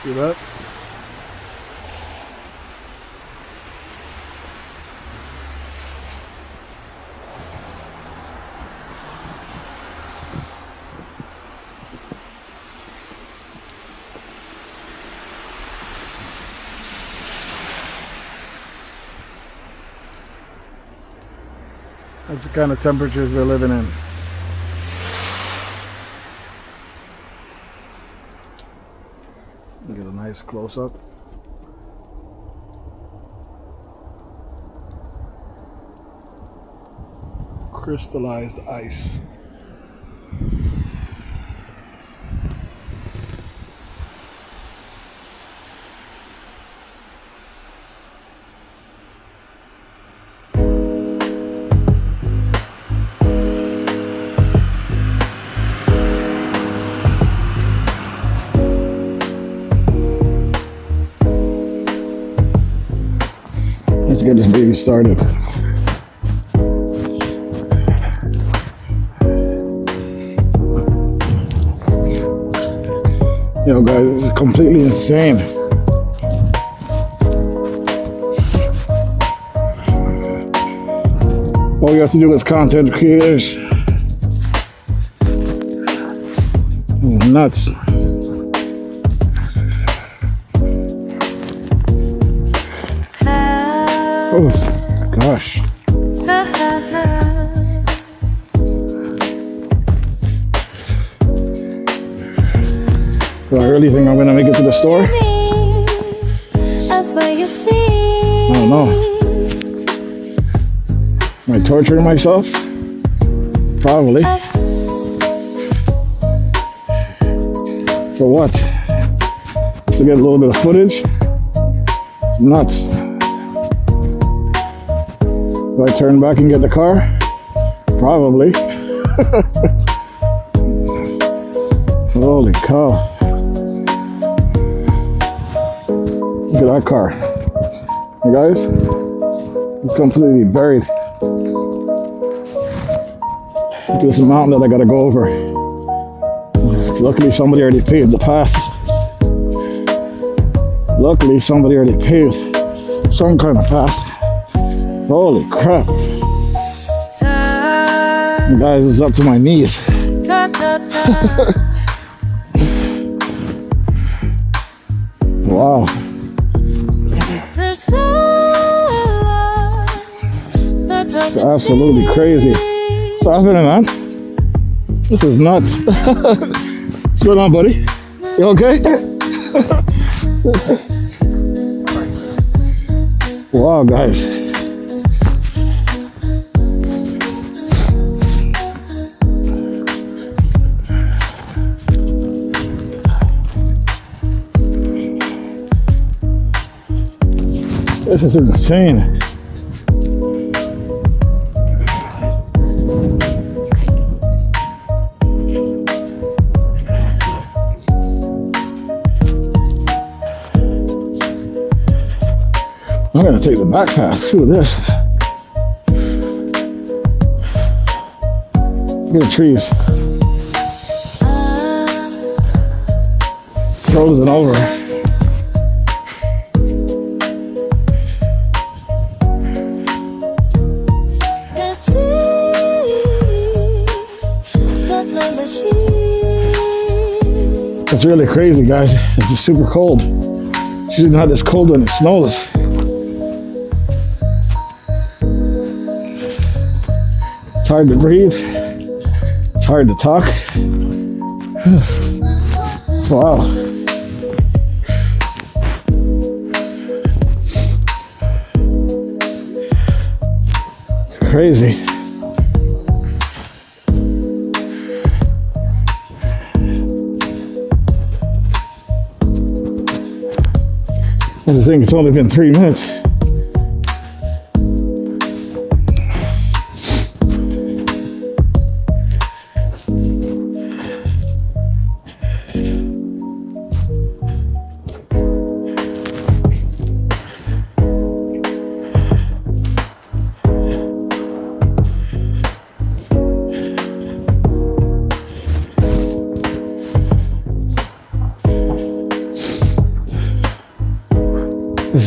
See that? That's the kind of temperatures we're living in. Get a nice close-up. Crystallized ice. Let's get this baby started. Yo guys, this is completely insane. All you have to do as content creators. This is nuts. Oh gosh. Do I really think I'm gonna make it to the store? I don't know. Am I torturing myself? Probably. For what? Just to get a little bit of footage? It's nuts. Do I turn back and get the car? Probably. Holy cow. Look at that car. Hey guys, it's completely buried. Look at this mountain that I gotta go over. Luckily somebody already paved the path. Luckily somebody already paved some kind of path. Holy crap. Guys, it's up to my knees. Wow. It's absolutely crazy. What's happening, man? This is nuts. What's going on, buddy? You okay? Wow, guys. This is insane. I'm gonna take the back path through this. Look at the trees. Frozen over. It's really crazy, guys. It's just super cold. It's usually not this cold when it snows. It's hard to breathe. It's hard to talk. Wow. It's crazy. I think it's only been 3 minutes.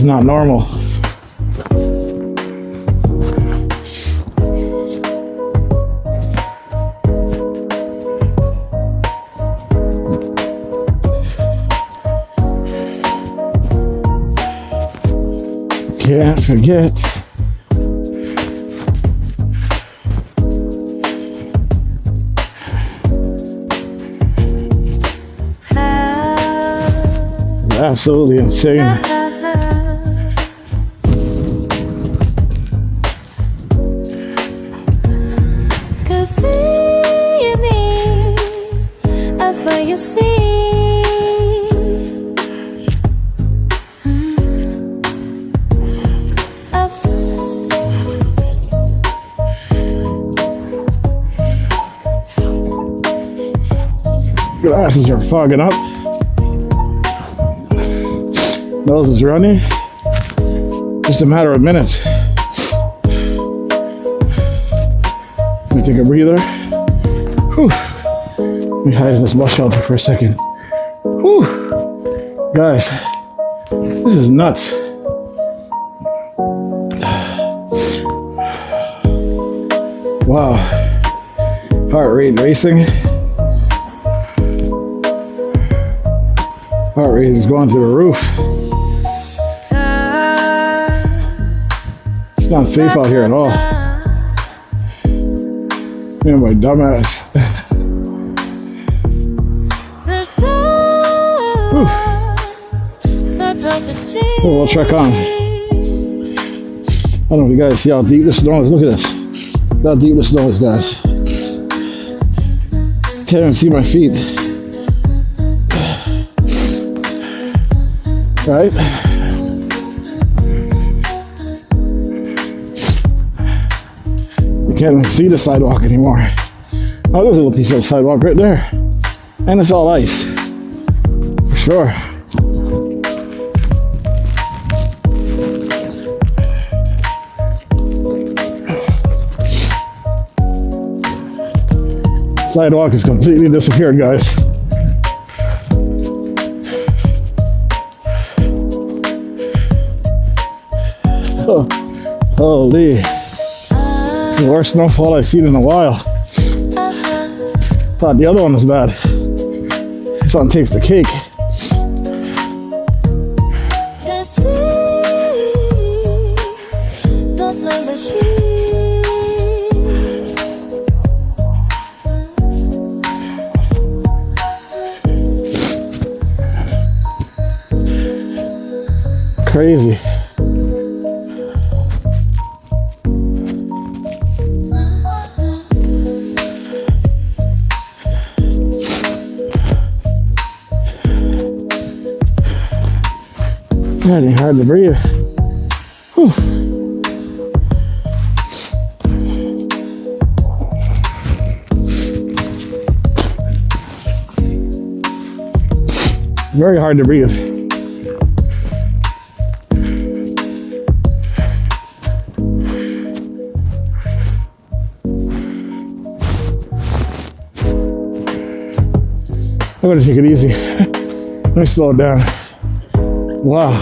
is not normal. Can't forget. Absolutely insane. Glasses are fogging up. Nose is running. Just a matter of minutes. Let me take a breather. Whew. Let me hide in this bus shelter for a second. Whew. Guys, this is nuts. Wow. Heart rate racing. Heart rate is going through the roof. It's not safe out here at all. Me and my dumbass. Oh, we'll check on. I don't know if you guys see how deep the snow is. Look at this. Look how deep the snow is, guys. Can't even see my feet. Right? You can't even see the sidewalk anymore. Oh, there's a little piece of sidewalk right there. And it's all ice. For sure. Sidewalk has completely disappeared, guys. Oh, holy. The worst snowfall I've seen in a while. Thought the other one was bad. This one takes the cake. Crazy. God, it's hard to breathe. Whew. Very hard to breathe. I'm gonna take it easy. Let me slow it down. Wow.